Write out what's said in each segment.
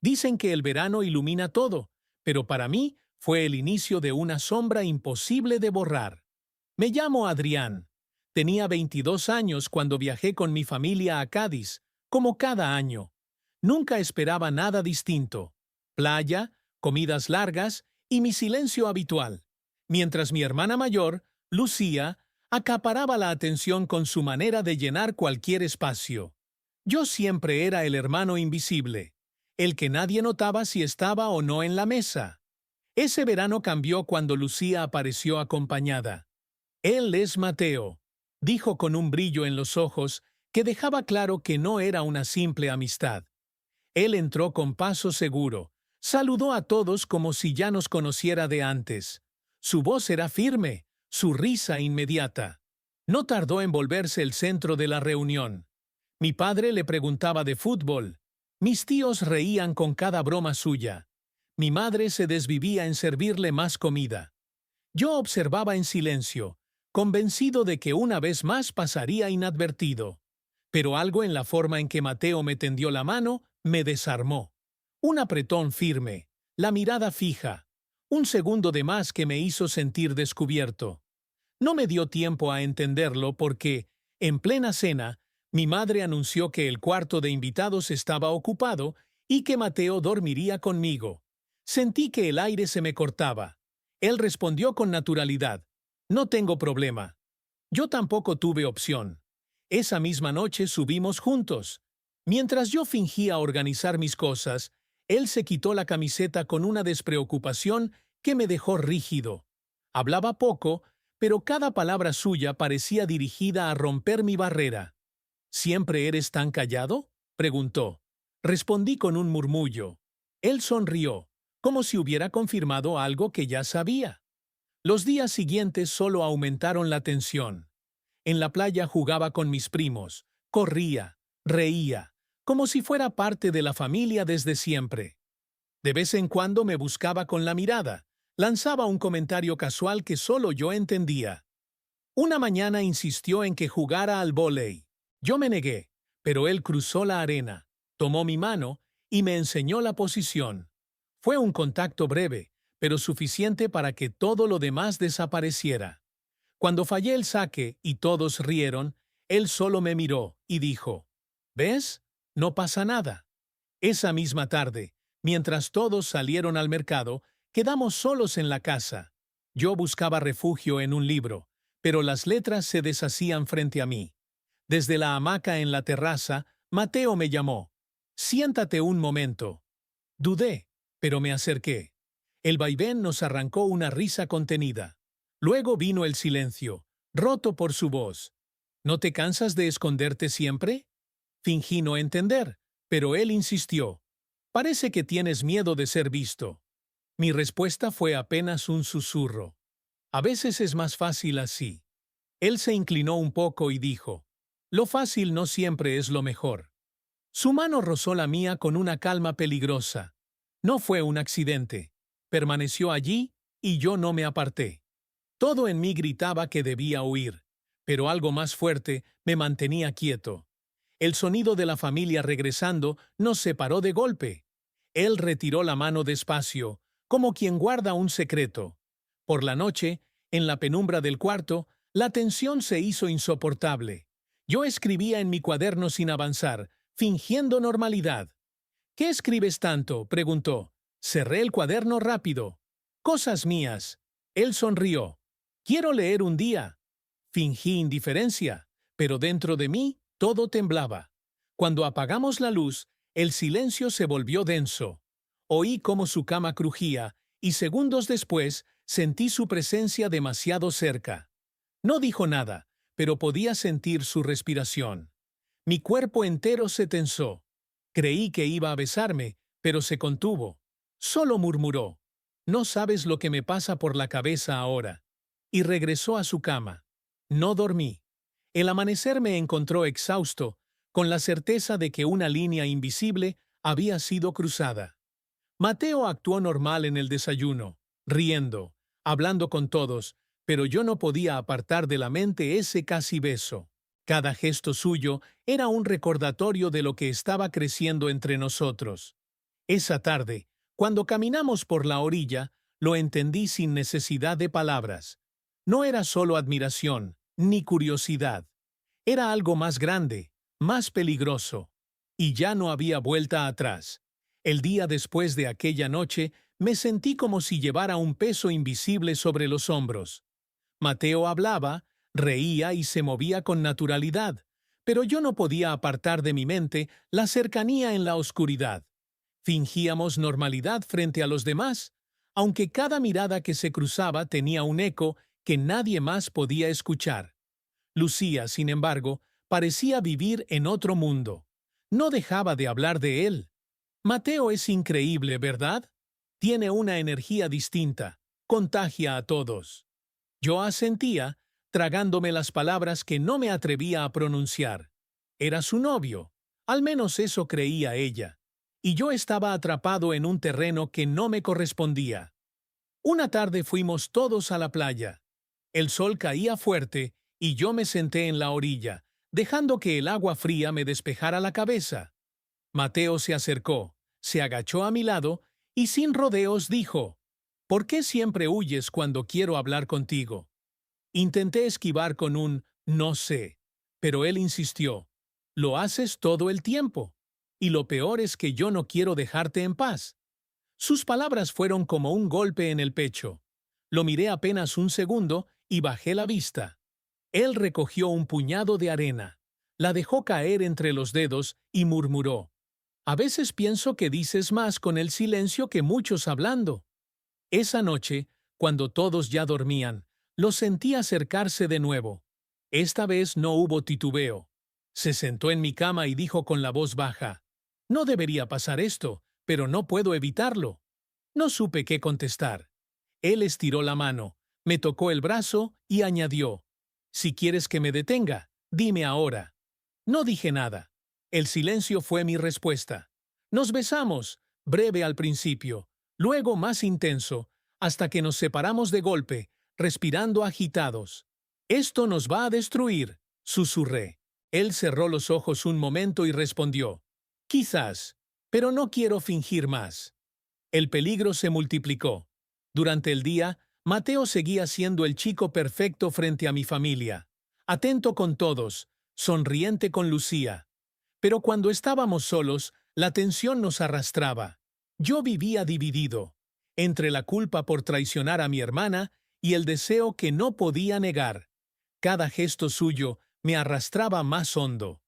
Dicen que el verano ilumina todo, pero para mí fue el inicio de una sombra imposible de borrar. Me llamo Adrián. Tenía 22 años cuando viajé con mi familia a Cádiz, como cada año. Nunca esperaba nada distinto. Playa, comidas largas y mi silencio habitual. Mientras mi hermana mayor, Lucía, acaparaba la atención con su manera de llenar cualquier espacio. Yo siempre era el hermano invisible, el que nadie notaba si estaba o no en la mesa. Ese verano cambió cuando Lucía apareció acompañada. Él es Mateo, dijo con un brillo en los ojos que dejaba claro que no era una simple amistad. Él entró con paso seguro, saludó a todos como si ya nos conociera de antes. Su voz era firme, su risa inmediata. No tardó en volverse el centro de la reunión. Mi padre le preguntaba de fútbol. Mis tíos reían con cada broma suya. Mi madre se desvivía en servirle más comida. Yo observaba en silencio, convencido de que una vez más pasaría inadvertido. Pero algo en la forma en que Mateo me tendió la mano me desarmó. Un apretón firme, la mirada fija, un segundo de más que me hizo sentir descubierto. No me dio tiempo a entenderlo porque, en plena cena, mi madre anunció que el cuarto de invitados estaba ocupado y que Mateo dormiría conmigo. Sentí que el aire se me cortaba. Él respondió con naturalidad: «No tengo problema». Yo tampoco tuve opción. Esa misma noche subimos juntos. Mientras yo fingía organizar mis cosas, él se quitó la camiseta con una despreocupación que me dejó rígido. Hablaba poco, pero cada palabra suya parecía dirigida a romper mi barrera. «¿Siempre eres tan callado?», preguntó. Respondí con un murmullo. Él sonrió, como si hubiera confirmado algo que ya sabía. Los días siguientes solo aumentaron la tensión. En la playa jugaba con mis primos, corría, reía, como si fuera parte de la familia desde siempre. De vez en cuando me buscaba con la mirada, lanzaba un comentario casual que solo yo entendía. Una mañana insistió en que jugara al vóley. Yo me negué, pero él cruzó la arena, tomó mi mano y me enseñó la posición. Fue un contacto breve, pero suficiente para que todo lo demás desapareciera. Cuando fallé el saque y todos rieron, él solo me miró y dijo: «¿Ves? No pasa nada». Esa misma tarde, mientras todos salieron al mercado, quedamos solos en la casa. Yo buscaba refugio en un libro, pero las letras se deshacían frente a mí. Desde la hamaca en la terraza, Mateo me llamó: «Siéntate un momento». Dudé, pero me acerqué. El vaivén nos arrancó una risa contenida. Luego vino el silencio, roto por su voz. «¿No te cansas de esconderte siempre?». Fingí no entender, pero él insistió: «Parece que tienes miedo de ser visto». Mi respuesta fue apenas un susurro: «A veces es más fácil así». Él se inclinó un poco y dijo: «Lo fácil no siempre es lo mejor». Su mano rozó la mía con una calma peligrosa. No fue un accidente. Permaneció allí y yo no me aparté. Todo en mí gritaba que debía huir, pero algo más fuerte me mantenía quieto. El sonido de la familia regresando nos separó de golpe. Él retiró la mano despacio, como quien guarda un secreto. Por la noche, en la penumbra del cuarto, la tensión se hizo insoportable. Yo escribía en mi cuaderno sin avanzar, fingiendo normalidad. «¿Qué escribes tanto?», preguntó. Cerré el cuaderno rápido. «Cosas mías». Él sonrió. «Quiero leer un día». Fingí indiferencia, pero dentro de mí todo temblaba. Cuando apagamos la luz, el silencio se volvió denso. Oí cómo su cama crujía y segundos después sentí su presencia demasiado cerca. No dijo nada, pero podía sentir su respiración. Mi cuerpo entero se tensó. Creí que iba a besarme, pero se contuvo. Solo murmuró: «No sabes lo que me pasa por la cabeza ahora». Y regresó a su cama. No dormí. El amanecer me encontró exhausto, con la certeza de que una línea invisible había sido cruzada. Mateo actuó normal en el desayuno, riendo, hablando con todos, pero yo no podía apartar de la mente ese casi beso. Cada gesto suyo era un recordatorio de lo que estaba creciendo entre nosotros. Esa tarde, cuando caminamos por la orilla, lo entendí sin necesidad de palabras. No era solo admiración, ni curiosidad. Era algo más grande, más peligroso. Y ya no había vuelta atrás. El día después de aquella noche, me sentí como si llevara un peso invisible sobre los hombros. Mateo hablaba, reía y se movía con naturalidad, pero yo no podía apartar de mi mente la cercanía en la oscuridad. Fingíamos normalidad frente a los demás, aunque cada mirada que se cruzaba tenía un eco que nadie más podía escuchar. Lucía, sin embargo, parecía vivir en otro mundo. No dejaba de hablar de él. Mateo es increíble, ¿verdad? Tiene una energía distinta, contagia a todos. Yo asentía, tragándome las palabras que no me atrevía a pronunciar. Era su novio, al menos eso creía ella, y yo estaba atrapado en un terreno que no me correspondía. Una tarde fuimos todos a la playa. El sol caía fuerte y yo me senté en la orilla, dejando que el agua fría me despejara la cabeza. Mateo se acercó, se agachó a mi lado y sin rodeos dijo: ¿Por qué siempre huyes cuando quiero hablar contigo? Intenté esquivar con un no sé, pero él insistió: Lo haces todo el tiempo. Y lo peor es que yo no quiero dejarte en paz. Sus palabras fueron como un golpe en el pecho. Lo miré apenas un segundo y bajé la vista. Él recogió un puñado de arena, la dejó caer entre los dedos y murmuró: A veces pienso que dices más con el silencio que muchos hablando. Esa noche, cuando todos ya dormían, lo sentí acercarse de nuevo. Esta vez no hubo titubeo. Se sentó en mi cama y dijo con la voz baja: No debería pasar esto, pero no puedo evitarlo. No supe qué contestar. Él estiró la mano, me tocó el brazo y añadió: Si quieres que me detenga, dime ahora. No dije nada. El silencio fue mi respuesta. Nos besamos, breve al principio, luego más intenso, hasta que nos separamos de golpe, respirando agitados. Esto nos va a destruir, susurré. Él cerró los ojos un momento y respondió: Quizás, pero no quiero fingir más. El peligro se multiplicó. Durante el día, Mateo seguía siendo el chico perfecto frente a mi familia, atento con todos, sonriente con Lucía. Pero cuando estábamos solos, la tensión nos arrastraba. Yo vivía dividido, entre la culpa por traicionar a mi hermana y el deseo que no podía negar. Cada gesto suyo me arrastraba más hondo.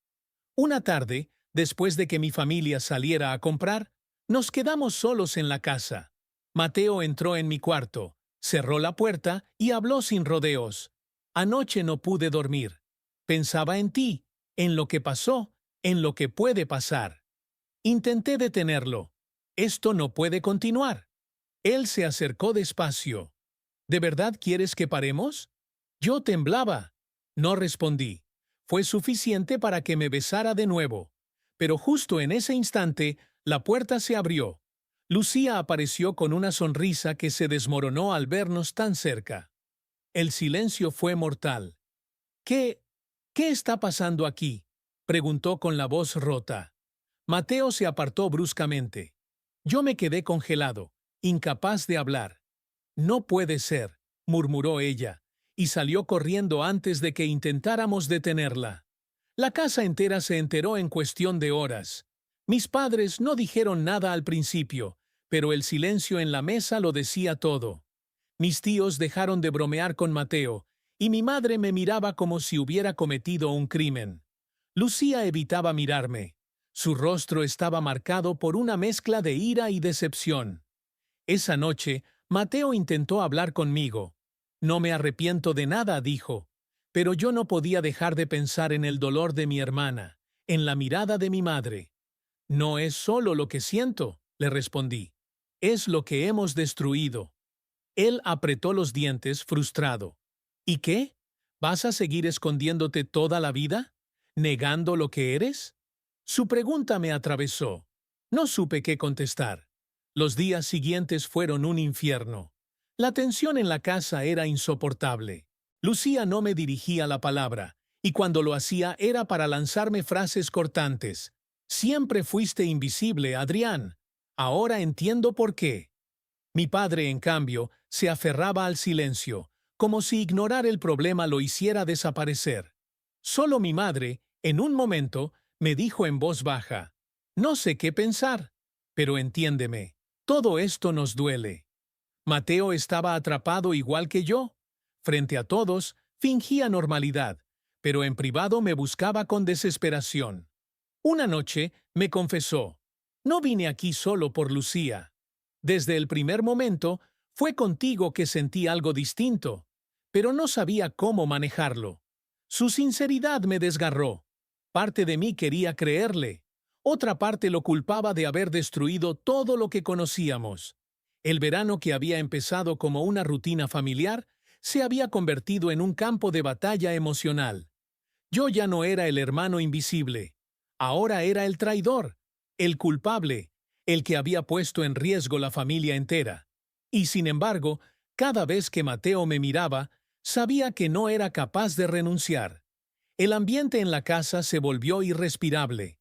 Una tarde, después de que mi familia saliera a comprar, nos quedamos solos en la casa. Mateo entró en mi cuarto, cerró la puerta y habló sin rodeos. Anoche no pude dormir. Pensaba en ti, en lo que pasó, en lo que puede pasar. Intenté detenerlo. Esto no puede continuar. Él se acercó despacio. ¿De verdad quieres que paremos? Yo temblaba. No respondí. Fue suficiente para que me besara de nuevo. Pero justo en ese instante, la puerta se abrió. Lucía apareció con una sonrisa que se desmoronó al vernos tan cerca. El silencio fue mortal. ¿Qué está pasando aquí?, preguntó con la voz rota. Mateo se apartó bruscamente. Yo me quedé congelado, incapaz de hablar. No puede ser, murmuró ella, y salió corriendo antes de que intentáramos detenerla. La casa entera se enteró en cuestión de horas. Mis padres no dijeron nada al principio, pero el silencio en la mesa lo decía todo. Mis tíos dejaron de bromear con Mateo, y mi madre me miraba como si hubiera cometido un crimen. Lucía evitaba mirarme. Su rostro estaba marcado por una mezcla de ira y decepción. Esa noche, Mateo intentó hablar conmigo. No me arrepiento de nada, dijo, pero yo no podía dejar de pensar en el dolor de mi hermana, en la mirada de mi madre. No es solo lo que siento, le respondí. Es lo que hemos destruido. Él apretó los dientes, frustrado. ¿Y qué? ¿Vas a seguir escondiéndote toda la vida? ¿Negando lo que eres? Su pregunta me atravesó. No supe qué contestar. Los días siguientes fueron un infierno. La tensión en la casa era insoportable. Lucía no me dirigía la palabra, y cuando lo hacía era para lanzarme frases cortantes. Siempre fuiste invisible, Adrián. Ahora entiendo por qué. Mi padre, en cambio, se aferraba al silencio, como si ignorar el problema lo hiciera desaparecer. Solo mi madre, en un momento, me dijo en voz baja, «No sé qué pensar, pero entiéndeme, todo esto nos duele». Mateo estaba atrapado igual que yo. Frente a todos, fingía normalidad, pero en privado me buscaba con desesperación. Una noche me confesó, «No vine aquí solo por Lucía. Desde el primer momento, fue contigo que sentí algo distinto, pero no sabía cómo manejarlo. Su sinceridad me desgarró. Parte de mí quería creerle. Otra parte lo culpaba de haber destruido todo lo que conocíamos. El verano que había empezado como una rutina familiar se había convertido en un campo de batalla emocional. Yo ya no era el hermano invisible. Ahora era el traidor, el culpable, el que había puesto en riesgo la familia entera. Y sin embargo, cada vez que Mateo me miraba, sabía que no era capaz de renunciar. El ambiente en la casa se volvió irrespirable.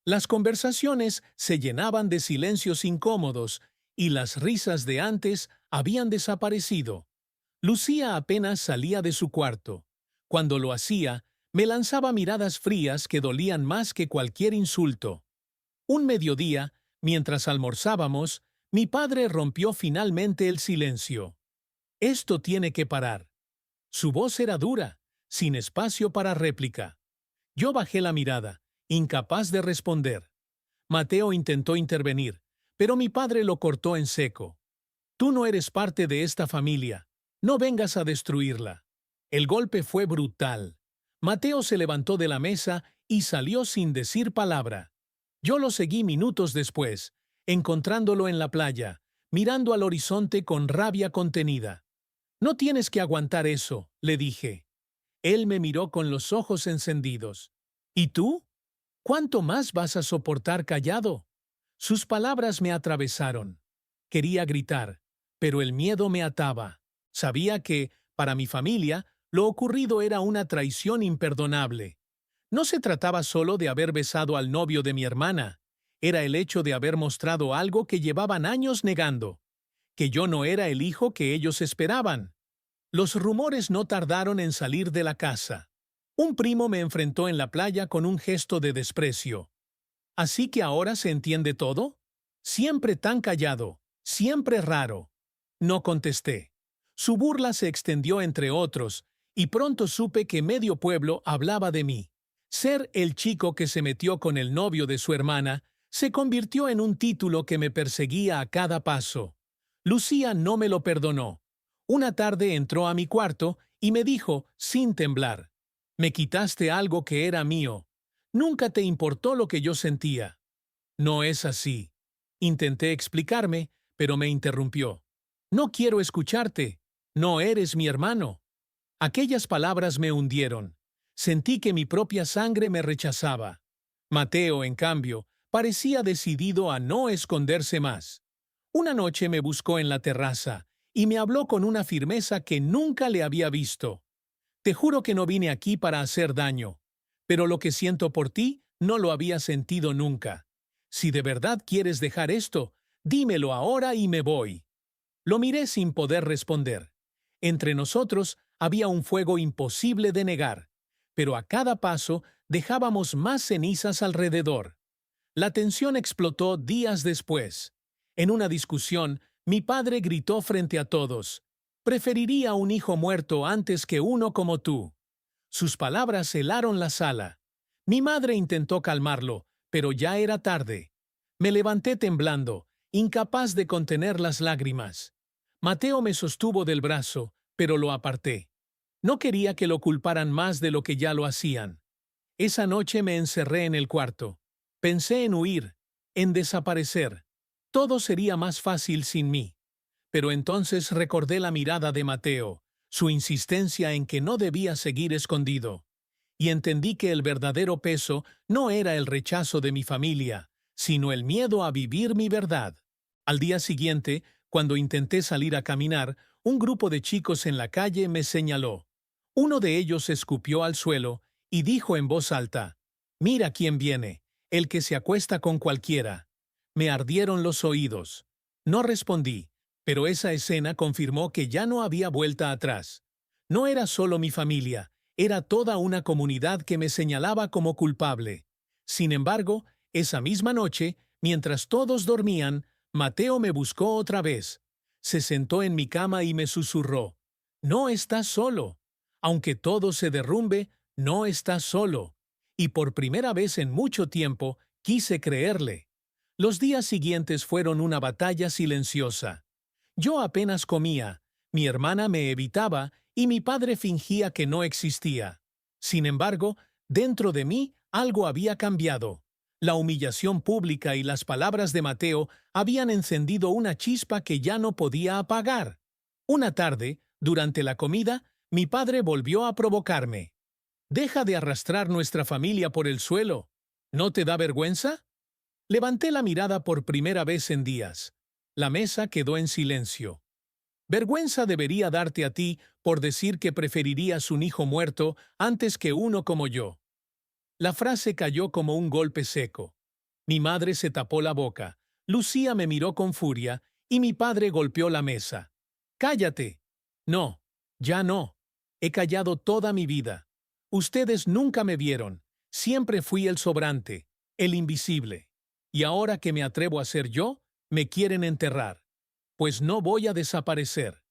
Las conversaciones se llenaban de silencios incómodos y las risas de antes habían desaparecido. Lucía apenas salía de su cuarto. Cuando lo hacía, me lanzaba miradas frías que dolían más que cualquier insulto. Un mediodía, mientras almorzábamos, mi padre rompió finalmente el silencio. «Esto tiene que parar». Su voz era dura, sin espacio para réplica. Yo bajé la mirada, incapaz de responder. Mateo intentó intervenir, pero mi padre lo cortó en seco. «Tú no eres parte de esta familia. No vengas a destruirla». El golpe fue brutal. Mateo se levantó de la mesa y salió sin decir palabra. Yo lo seguí minutos después, encontrándolo en la playa, mirando al horizonte con rabia contenida. «No tienes que aguantar eso», le dije. Él me miró con los ojos encendidos. «¿Y tú? ¿Cuánto más vas a soportar callado?». Sus palabras me atravesaron. Quería gritar, pero el miedo me ataba. Sabía que, para mi familia, lo ocurrido era una traición imperdonable. No se trataba solo de haber besado al novio de mi hermana. Era el hecho de haber mostrado algo que llevaban años negando, que yo no era el hijo que ellos esperaban. Los rumores no tardaron en salir de la casa. Un primo me enfrentó en la playa con un gesto de desprecio. «¿Así que ahora se entiende todo? Siempre tan callado, siempre raro». No contesté. Su burla se extendió entre otros, y pronto supe que medio pueblo hablaba de mí. Ser el chico que se metió con el novio de su hermana se convirtió en un título que me perseguía a cada paso. Lucía no me lo perdonó. Una tarde entró a mi cuarto y me dijo, sin temblar, «Me quitaste algo que era mío. Nunca te importó lo que yo sentía». «No es así». Intenté explicarme, pero me interrumpió. «No quiero escucharte. No eres mi hermano». Aquellas palabras me hundieron. Sentí que mi propia sangre me rechazaba. Mateo, en cambio, parecía decidido a no esconderse más. Una noche me buscó en la terraza y me habló con una firmeza que nunca le había visto. «Te juro que no vine aquí para hacer daño, pero lo que siento por ti no lo había sentido nunca. Si de verdad quieres dejar esto, dímelo ahora y me voy». Lo miré sin poder responder. Entre nosotros había un fuego imposible de negar, pero a cada paso dejábamos más cenizas alrededor. La tensión explotó días después. En una discusión, mi padre gritó frente a todos, «Preferiría un hijo muerto antes que uno como tú». Sus palabras helaron la sala. Mi madre intentó calmarlo, pero ya era tarde. Me levanté temblando, incapaz de contener las lágrimas. Mateo me sostuvo del brazo, pero lo aparté. No quería que lo culparan más de lo que ya lo hacían. Esa noche me encerré en el cuarto. Pensé en huir, en desaparecer. Todo sería más fácil sin mí. Pero entonces recordé la mirada de Mateo, su insistencia en que no debía seguir escondido. Y entendí que el verdadero peso no era el rechazo de mi familia, sino el miedo a vivir mi verdad. Al día siguiente, cuando intenté salir a caminar, un grupo de chicos en la calle me señaló. Uno de ellos escupió al suelo y dijo en voz alta, «Mira quién viene, el que se acuesta con cualquiera». Me ardieron los oídos. No respondí, pero esa escena confirmó que ya no había vuelta atrás. No era solo mi familia, era toda una comunidad que me señalaba como culpable. Sin embargo, esa misma noche, mientras todos dormían, Mateo me buscó otra vez. Se sentó en mi cama y me susurró: «No estás solo. Aunque todo se derrumbe, no estás solo». Y por primera vez en mucho tiempo, quise creerle. Los días siguientes fueron una batalla silenciosa. Yo apenas comía, mi hermana me evitaba y mi padre fingía que no existía. Sin embargo, dentro de mí algo había cambiado. La humillación pública y las palabras de Mateo habían encendido una chispa que ya no podía apagar. Una tarde, durante la comida, mi padre volvió a provocarme. «Deja de arrastrar nuestra familia por el suelo. ¿No te da vergüenza?». Levanté la mirada por primera vez en días. La mesa quedó en silencio. «Vergüenza debería darte a ti por decir que preferirías un hijo muerto antes que uno como yo». La frase cayó como un golpe seco. Mi madre se tapó la boca, Lucía me miró con furia y mi padre golpeó la mesa. «¡Cállate!». «No, ya no. He callado toda mi vida. Ustedes nunca me vieron. Siempre fui el sobrante, el invisible. Y ahora que me atrevo a ser yo, me quieren enterrar. Pues no voy a desaparecer».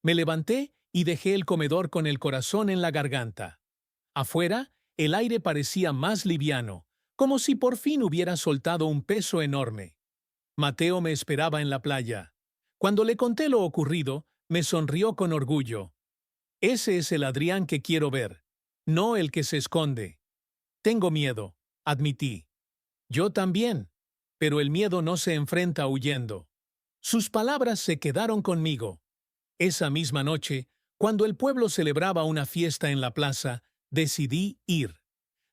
Me levanté y dejé el comedor con el corazón en la garganta. Afuera, el aire parecía más liviano, como si por fin hubiera soltado un peso enorme. Mateo me esperaba en la playa. Cuando le conté lo ocurrido, me sonrió con orgullo. «Ese es el Adrián que quiero ver, no el que se esconde». «Tengo miedo», admití. «Yo también, pero el miedo no se enfrenta huyendo». Sus palabras se quedaron conmigo. Esa misma noche, cuando el pueblo celebraba una fiesta en la plaza, decidí ir.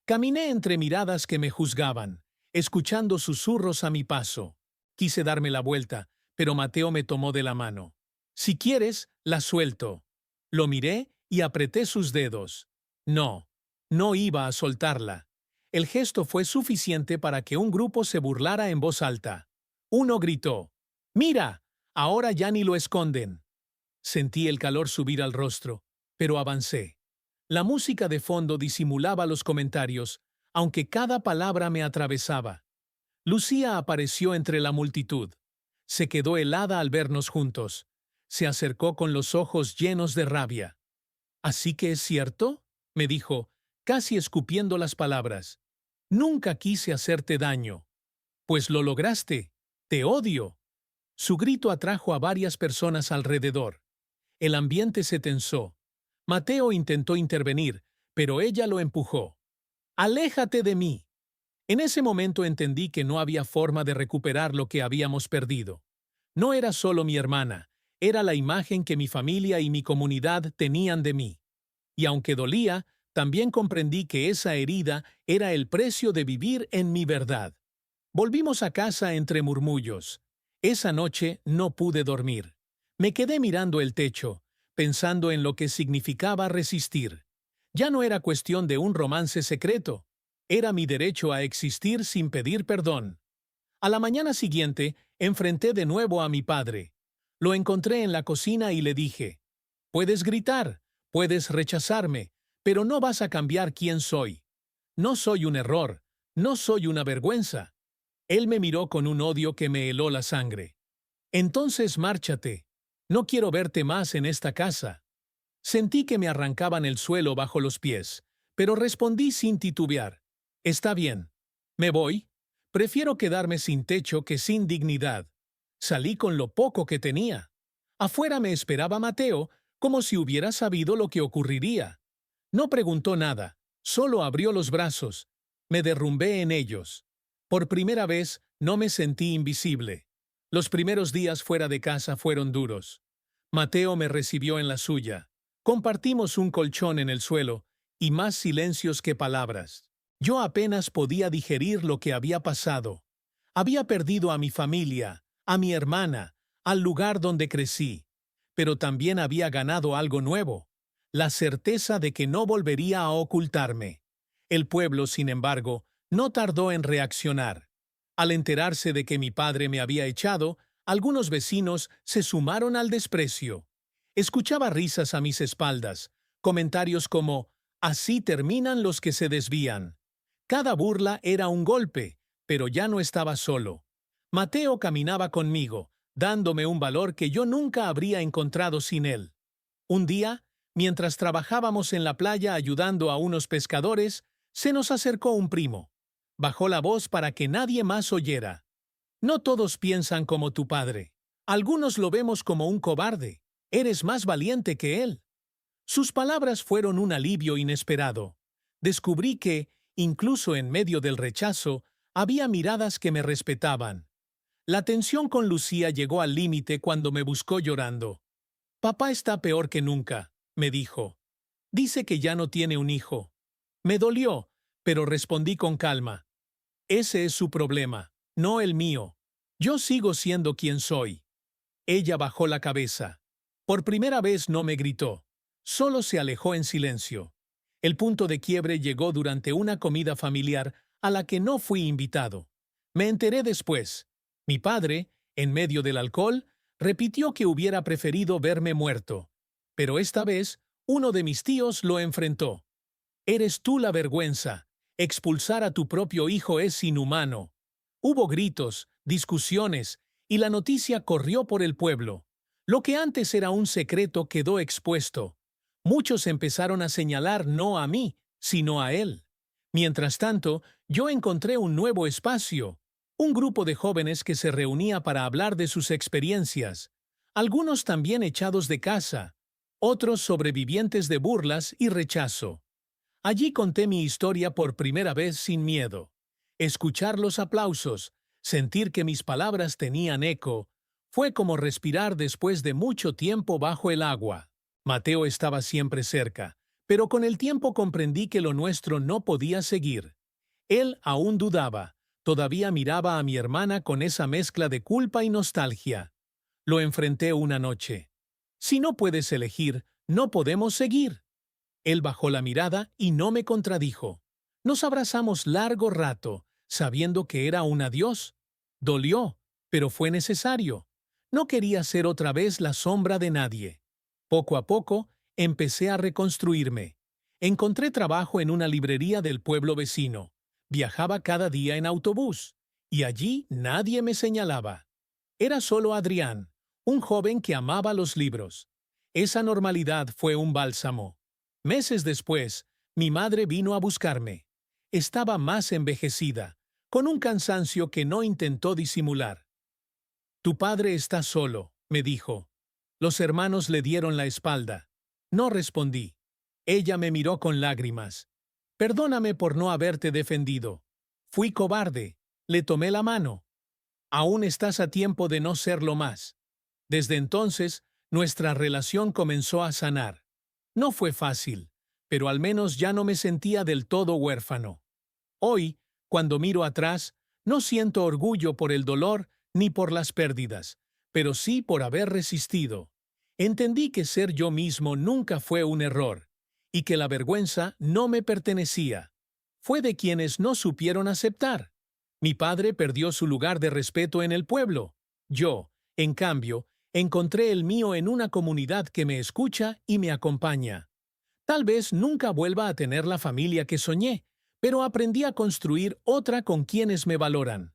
Caminé entre miradas que me juzgaban, escuchando susurros a mi paso. Quise darme la vuelta, pero Mateo me tomó de la mano. «Si quieres, la suelto». Lo miré y apreté sus dedos. No, no iba a soltarla. El gesto fue suficiente para que un grupo se burlara en voz alta. Uno gritó: «¡Mira! Ahora ya ni lo esconden». Sentí el calor subir al rostro, pero avancé. La música de fondo disimulaba los comentarios, aunque cada palabra me atravesaba. Lucía apareció entre la multitud. Se quedó helada al vernos juntos. Se acercó con los ojos llenos de rabia. «¿Así que es cierto?», me dijo, casi escupiendo las palabras. «Nunca quise hacerte daño». «Pues lo lograste. Te odio». Su grito atrajo a varias personas alrededor. El ambiente se tensó. Mateo intentó intervenir, pero ella lo empujó. «Aléjate de mí». En ese momento entendí que no había forma de recuperar lo que habíamos perdido. No era solo mi hermana, era la imagen que mi familia y mi comunidad tenían de mí. Y aunque dolía, también comprendí que esa herida era el precio de vivir en mi verdad. Volvimos a casa entre murmullos. Esa noche no pude dormir. Me quedé mirando el techo, pensando en lo que significaba resistir. Ya no era cuestión de un romance secreto. Era mi derecho a existir sin pedir perdón. A la mañana siguiente, enfrenté de nuevo a mi padre. Lo encontré en la cocina y le dije: «Puedes gritar, puedes rechazarme, pero no vas a cambiar quién soy. No soy un error, no soy una vergüenza». Él me miró con un odio que me heló la sangre. «Entonces márchate. No quiero verte más en esta casa». Sentí que me arrancaban el suelo bajo los pies, pero respondí sin titubear: «Está bien. Me voy. Prefiero quedarme sin techo que sin dignidad». Salí con lo poco que tenía. Afuera me esperaba Mateo, como si hubiera sabido lo que ocurriría. No preguntó nada, solo abrió los brazos. Me derrumbé en ellos. Por primera vez no me sentí invisible. Los primeros días fuera de casa fueron duros. Mateo me recibió en la suya. Compartimos un colchón en el suelo y más silencios que palabras. Yo apenas podía digerir lo que había pasado. Había perdido a mi familia, a mi hermana, al lugar donde crecí. Pero también había ganado algo nuevo: la certeza de que no volvería a ocultarme. El pueblo, sin embargo, no tardó en reaccionar. Al enterarse de que mi padre me había echado, algunos vecinos se sumaron al desprecio. Escuchaba risas a mis espaldas, comentarios como «así terminan los que se desvían». Cada burla era un golpe, pero ya no estaba solo. Mateo caminaba conmigo, dándome un valor que yo nunca habría encontrado sin él. Un día, mientras trabajábamos en la playa ayudando a unos pescadores, se nos acercó un primo. Bajó la voz para que nadie más oyera. No todos piensan como tu padre. Algunos lo vemos como un cobarde. Eres más valiente que él. Sus palabras fueron un alivio inesperado. Descubrí que, incluso en medio del rechazo, había miradas que me respetaban. La tensión con Lucía llegó al límite cuando me buscó llorando. «Papá está peor que nunca», me dijo. «Dice que ya no tiene un hijo». Me dolió, pero respondí con calma. «Ese es su problema, no el mío. Yo sigo siendo quien soy». Ella bajó la cabeza. Por primera vez no me gritó. Solo se alejó en silencio. El punto de quiebre llegó durante una comida familiar a la que no fui invitado. Me enteré después. Mi padre, en medio del alcohol, repitió que hubiera preferido verme muerto. Pero esta vez, uno de mis tíos lo enfrentó. «Eres tú la vergüenza. Expulsar a tu propio hijo es inhumano». Hubo gritos, discusiones, y la noticia corrió por el pueblo. Lo que antes era un secreto quedó expuesto. Muchos empezaron a señalar no a mí, sino a él. Mientras tanto, yo encontré un nuevo espacio. Un grupo de jóvenes que se reunía para hablar de sus experiencias. Algunos también echados de casa. Otros sobrevivientes de burlas y rechazo. Allí conté mi historia por primera vez sin miedo. Escuchar los aplausos, sentir que mis palabras tenían eco, fue como respirar después de mucho tiempo bajo el agua. Mateo estaba siempre cerca, pero con el tiempo comprendí que lo nuestro no podía seguir. Él aún dudaba, todavía miraba a mi hermana con esa mezcla de culpa y nostalgia. Lo enfrenté una noche. «Si no puedes elegir, no podemos seguir». Él bajó la mirada y no me contradijo. Nos abrazamos largo rato, sabiendo que era un adiós. Dolió, pero fue necesario. No quería ser otra vez la sombra de nadie. Poco a poco, empecé a reconstruirme. Encontré trabajo en una librería del pueblo vecino. Viajaba cada día en autobús, y allí nadie me señalaba. Era solo Adrián, un joven que amaba los libros. Esa normalidad fue un bálsamo. Meses después, mi madre vino a buscarme. Estaba más envejecida, con un cansancio que no intentó disimular. «Tu padre está solo», me dijo. Los hermanos le dieron la espalda. No respondí. Ella me miró con lágrimas. «Perdóname por no haberte defendido. Fui cobarde. Le tomé la mano. Aún estás a tiempo de no serlo más». Desde entonces, nuestra relación comenzó a sanar. No fue fácil, pero al menos ya no me sentía del todo huérfano. Hoy, cuando miro atrás, no siento orgullo por el dolor ni por las pérdidas, pero sí por haber resistido. Entendí que ser yo mismo nunca fue un error, y que la vergüenza no me pertenecía. Fue de quienes no supieron aceptar. Mi padre perdió su lugar de respeto en el pueblo. Yo, en cambio, encontré el mío en una comunidad que me escucha y me acompaña. Tal vez nunca vuelva a tener la familia que soñé, pero aprendí a construir otra con quienes me valoran.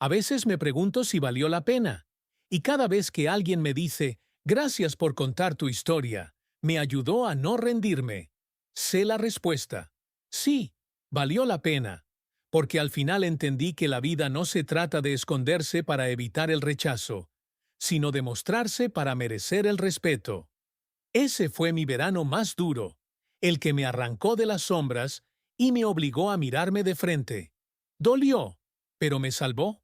A veces me pregunto si valió la pena, y cada vez que alguien me dice «Gracias por contar tu historia», me ayudó a no rendirme. Sé la respuesta. Sí, valió la pena, porque al final entendí que la vida no se trata de esconderse para evitar el rechazo, sino de mostrarse para merecer el respeto. Ese fue mi verano más duro, el que me arrancó de las sombras y me obligó a mirarme de frente. Dolió, pero me salvó.